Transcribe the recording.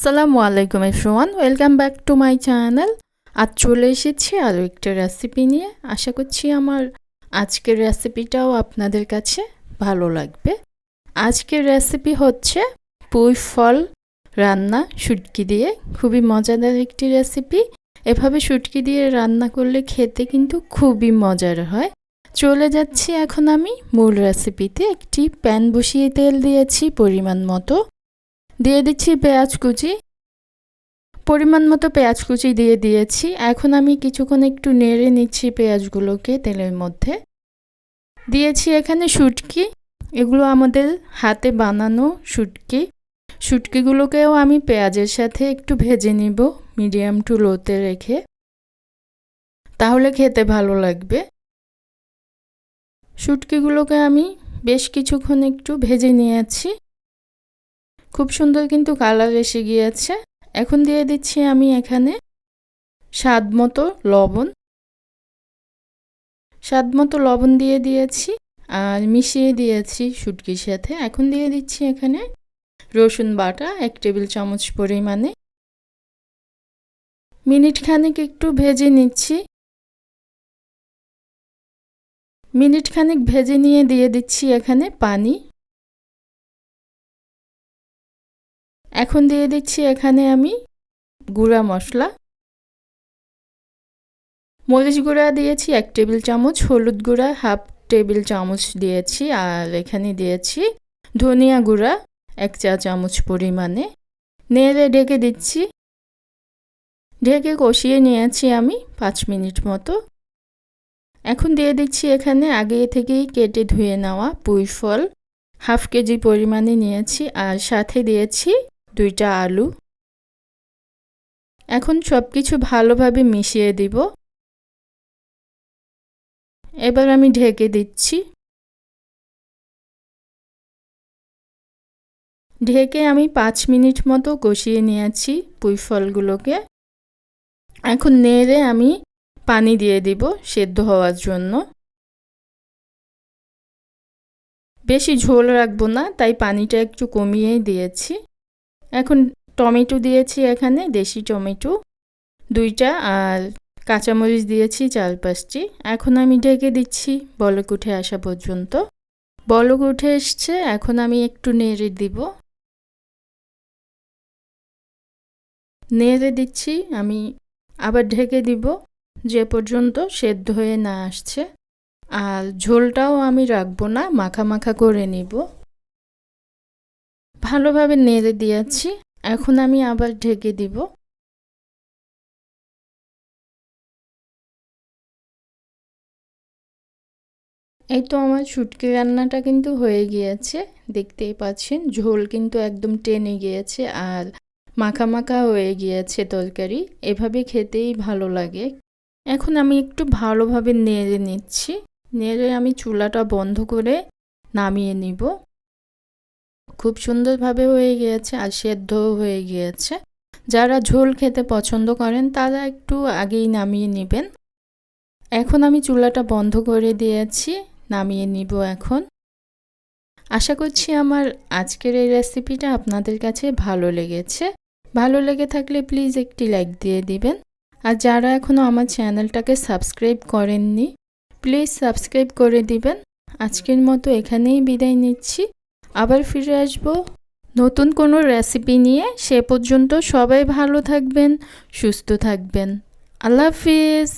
আসসালামু আলাইকুম everyone, welcome back to my channel. আজ চলে এসেছি আরও একটা রেসিপি নিয়ে। আশা করছি আমার আজকের রেসিপিটাও আপনাদের কাছে ভালো লাগবে। আজকের রেসিপি হচ্ছে পুঁই ফল রান্না শুটকি দিয়ে। খুবই মজাদার একটি রেসিপি। এভাবে শুটকি দিয়ে রান্না করলে খেতে কিন্তু খুবই মজার হয়। চলে যাচ্ছি এখন আমি মূল রেসিপিতে। একটি প্যান বসিয়ে তেল দিয়েছি পরিমাণ মতো, দিয়ে দিচ্ছি পেঁয়াজ কুচি। পরিমাণ মতো পেঁয়াজ কুচি দিয়ে দিয়েছি। এখন আমি কিছুক্ষণ একটু নেড়ে নিচ্ছি পেঁয়াজগুলোকে তেলের মধ্যে। দিয়েছি এখানে শুটকি, এগুলো আমাদের হাতে বানানো শুটকি। শুটকিগুলোকেও আমি পেঁয়াজের সাথে একটু ভেজে নিব মিডিয়াম টু লোতে রেখে, তাহলে খেতে ভালো লাগবে। শুটকিগুলোকে আমি বেশ কিছুক্ষণ একটু ভেজে নিয়েছি। খুব সুন্দর কিন্তু কালার এসে গিয়েছে। এখন দিয়ে দিচ্ছি আমি এখানে স্বাদ মতো লবণ দিয়ে দিয়েছি আর মিশিয়ে দিয়েছি শুটকির সাথে। এখন দিয়ে দিচ্ছি এখানে রসুন বাটা 1 টেবিল চামচ পরিমাণে। মিনিট খানেক একটু ভেজে নিচ্ছি। মিনিট খানেক ভেজে নিয়ে দিয়ে দিচ্ছি এখানে পানি। এখন দিয়ে দিচ্ছি এখানে আমি গুঁড়া মশলা। মরিচ গুঁড়া দিয়েছি 1 টেবিল চামচ, হলুদ গুঁড়া 1/2 টেবিল চামচ দিয়েছি, আর এখানে দিয়েছি ধনিয়া গুঁড়া 1 চা চামচ পরিমাণে। নেড়ে ঢেকে দিচ্ছি। ঢেকে কষিয়ে নিয়েছি আমি 5 মিনিট মতো। এখন দিয়ে দিচ্ছি এখানে আগে থেকেই কেটে ধুয়ে নেওয়া পুঁই ফল 1/2 কেজি পরিমাণে নিয়েছি, আর সাথে দিয়েছি 2টা আলু। এখন সব কিছু ভালোভাবে মিশিয়ে দিব। এবার আমি ঢেকে দিচ্ছি। ঢেকে আমি 5 মিনিট মতো কষিয়ে নিয়েছি পুঁই ফলগুলোকে। এখন নেড়ে আমি পানি দিয়ে দিব সেদ্ধ হওয়ার জন্য। বেশি ঝোল রাখবো না, তাই পানিটা একটু কমিয়েই দিয়েছি। এখন টমেটো দিয়েছি এখানে, দেশি টমেটো 2টা, আর কাঁচামরিচ দিয়েছি 4-5টি। এখন আমি ঢেকে দিচ্ছি বলক উঠে আসা পর্যন্ত। বলক উঠে এসছে, এখন আমি একটু নেড়ে দিব। নেড়ে দিচ্ছি আমি, আবার ঢেকে দিব যে পর্যন্ত সেদ্ধ হয়ে না আসছে। আর ঝোলটাও আমি রাখবো না, মাখা মাখা করে নিব। ভালোভাবে নেড়ে দিয়েছি, এখন আমি আবার ঢেকে দিব। এই তো আমার শুটকি রান্নাটা কিন্তু হয়ে গিয়েছে। দেখতেই পাচ্ছেন ঝোল কিন্তু একদম টেনে গিয়েছে আর মাখা মাখা হয়ে গিয়েছে তরকারি। এভাবে খেতেই ভালো লাগে। এখন আমি একটু ভালোভাবে নেড়ে নিচ্ছি। নেড়ে আমি চুলাটা বন্ধ করে নামিয়ে নিব। খুব সুন্দরভাবে হয়ে গিয়েছে আর সেদ্ধও হয়ে গিয়েছে। যারা ঝোল খেতে পছন্দ করেন তারা একটু আগেই নামিয়ে নেবেন। এখন আমি চুলাটা বন্ধ করে দিয়েছি, নামিয়ে নিব এখন। আশা করছি আমার আজকের এই রেসিপিটা আপনাদের কাছে ভালো লেগেছে। ভালো লেগে থাকলে প্লিজ একটি লাইক দিয়ে দিবেন। আর যারা এখনও আমার চ্যানেলটাকে সাবস্ক্রাইব করেননি, প্লিজ সাবস্ক্রাইব করে দিবেন। আজকের মতো এখানেই বিদায় নিচ্ছি। আবার ফিরে আসব নতুন কোনো রেসিপি নিয়ে। সে পর্যন্ত সবাই ভালো থাকবেন, সুস্থ থাকবেন। আল্লাহ হাফিজ।